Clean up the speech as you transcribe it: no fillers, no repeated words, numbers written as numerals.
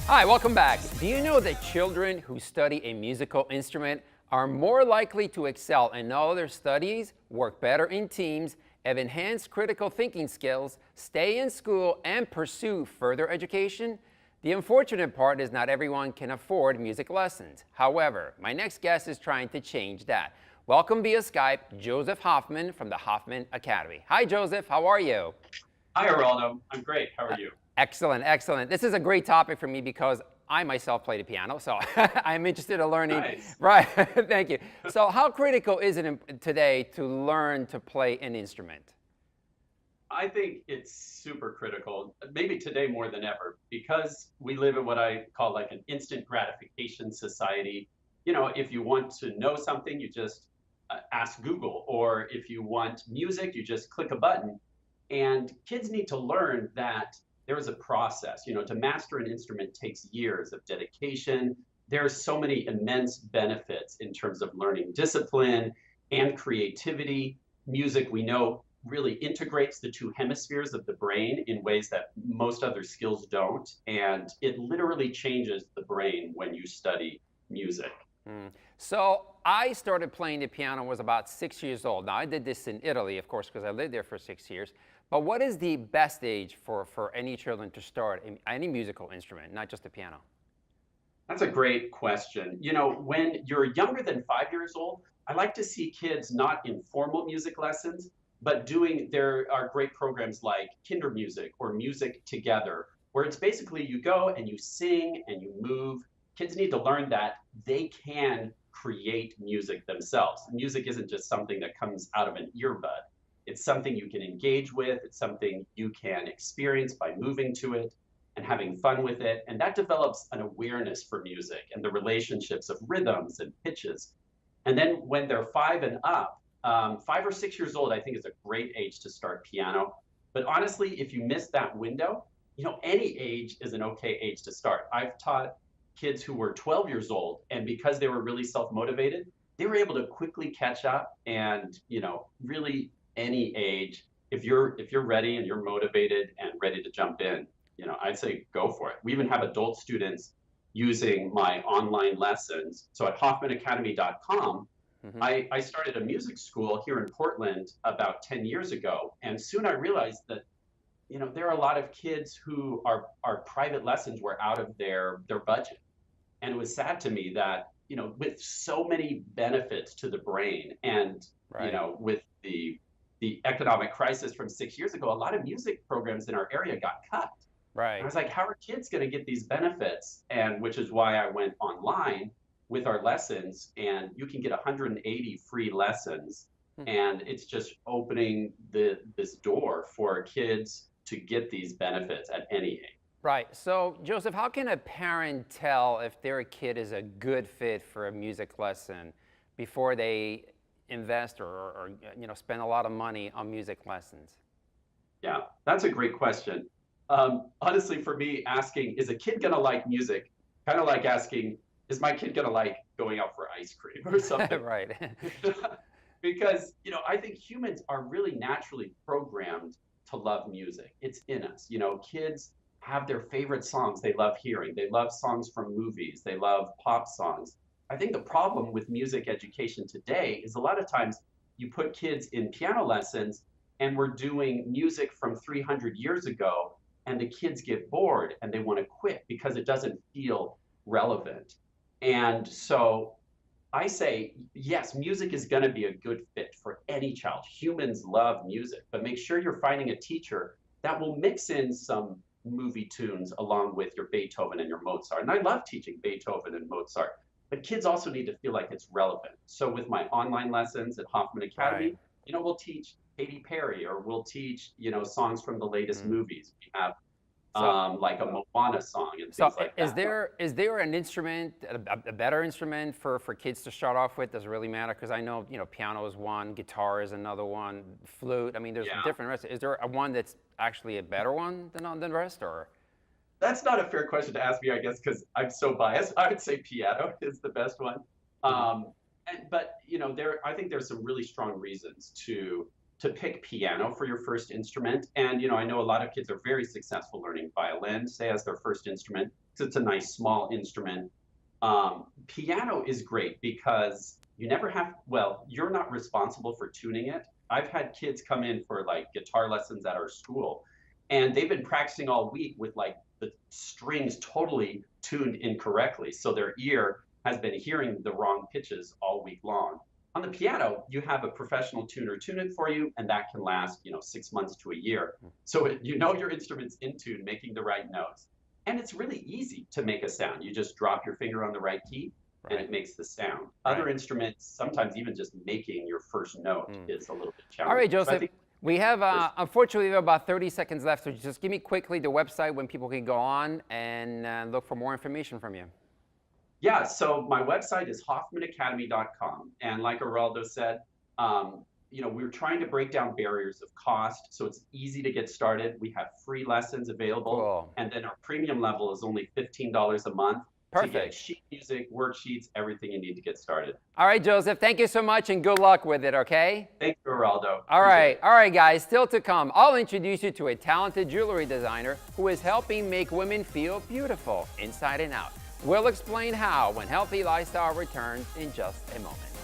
Hi, welcome back. Do you know that children who study a musical instrument are more likely to excel in all their studies, work better in teams, have enhanced critical thinking skills, stay in school, and pursue further education? The unfortunate part is not everyone can afford music lessons. However, my next guest is trying to change that. Welcome via Skype, Joseph Hoffman from the Hoffman Academy. Hi, Joseph. How are you? Hi, Eraldo. I'm great. How are you? Excellent, excellent. This is a great topic for me because I myself play the piano, so I'm interested in learning. Nice. Right, thank you. So how critical is it today to learn to play an instrument? I think it's super critical, maybe today more than ever, because we live in what I call like an instant gratification society. If you want to know something, you just ask Google, or if you want music, you just click a button. And kids need to learn that there is a process. To master an instrument takes years of dedication. There's so many immense benefits in terms of learning discipline and creativity. Music, we know, really integrates the two hemispheres of the brain in ways that most other skills don't. And it literally changes the brain when you study music. So I started playing the piano when I was about 6 years old. Now I did this in Italy, of course, because I lived there for 6 years. But what is the best age for any children to start any musical instrument, not just the piano? That's a great question. When you're younger than 5 years old, I like to see kids not in formal music lessons, but there are great programs like Kinder Music or Music Together, where it's basically you go and you sing and you move. Kids need to learn that they can create music themselves. Music isn't just something that comes out of an earbud. It's something you can engage with. It's something you can experience by moving to it and having fun with it. And that develops an awareness for music and the relationships of rhythms and pitches. And then when they're 5 and up, 5 or 6 years old, I think is a great age to start piano. But honestly, if you miss that window, any age is an okay age to start. I've taught kids who were 12 years old, and because they were really self-motivated, they were able to quickly catch up. And really any age, if you're ready and you're motivated and ready to jump in, I'd say go for it. We even have adult students using my online lessons. So at hoffmanacademy.com, Hmm. I started a music school here in Portland about 10 years ago. And soon I realized that, there are a lot of kids who our private lessons were out of their budget. And it was sad to me that, with so many benefits to the brain and, Right. with the economic crisis from 6 years ago, a lot of music programs in our area got cut. I Right. was like, how are kids going to get these benefits? And which is why I went online with our lessons, and you can get 180 free lessons. Hmm. And it's just opening this door for kids to get these benefits at any age. Right. So, Joseph, how can a parent tell if their kid is a good fit for a music lesson before they invest or spend a lot of money on music lessons? Yeah, that's a great question. Honestly, for me, asking, is a kid going to like music? Kind of like asking, is my kid going to like going out for ice cream or something? Right. Because, I think humans are really naturally programmed to love music. It's in us. Kids have their favorite songs they love hearing. They love songs from movies. They love pop songs. I think the problem with music education today is a lot of times you put kids in piano lessons and we're doing music from 300 years ago, and the kids get bored and they want to quit because it doesn't feel relevant. And so I say, yes, music is going to be a good fit for any child. Humans love music, but make sure you're finding a teacher that will mix in some movie tunes along with your Beethoven and your Mozart. And I love teaching Beethoven and Mozart, but kids also need to feel like it's relevant. So with my online lessons at Hoffman Right. Academy, we'll teach Katy Perry, or we'll teach, songs from the latest Mm. movies. We have So, like a Moana song and so things like is that. there an instrument, a better instrument for kids to start off with? Does it really matter? Because I know, piano is one, guitar is another one, flute. I mean, there's Yeah. different rest. Is there a one that's actually a better one than the rest, or? That's not a fair question to ask me, I guess, because I'm so biased. I would say piano is the best one. Mhm. But I think there's some really strong reasons to pick piano for your first instrument. And I know a lot of kids are very successful learning violin, say as their first instrument. because it's a nice small instrument. Piano is great because you never have, well, you're not responsible for tuning it. I've had kids come in for like guitar lessons at our school, and they've been practicing all week with like the strings totally tuned incorrectly. So their ear has been hearing the wrong pitches all week long. On the piano, you have a professional tuner tune it for you, and that can last, 6 months to a year. So you know your instrument's in tune, making the right notes. And it's really easy to make a sound. You just drop your finger on the right key, and it makes the sound. Other instruments, sometimes even just making your first note is a little bit challenging. All right, Joseph. We have, unfortunately, we have about 30 seconds left, so just give me quickly the website when people can go on and look for more information from you. Yeah, so my website is hoffmanacademy.com. And like Eraldo said, we're trying to break down barriers of cost, so it's easy to get started. We have free lessons available. Cool. And then our premium level is only $15 a month. Perfect. To get sheet music, worksheets, everything you need to get started. All right, Joseph, thank you so much and good luck with it, okay? Thank you, Eraldo. All right, guys, still to come, I'll introduce you to a talented jewelry designer who is helping make women feel beautiful inside and out. We'll explain how when Healthy Lifestyle returns in just a moment.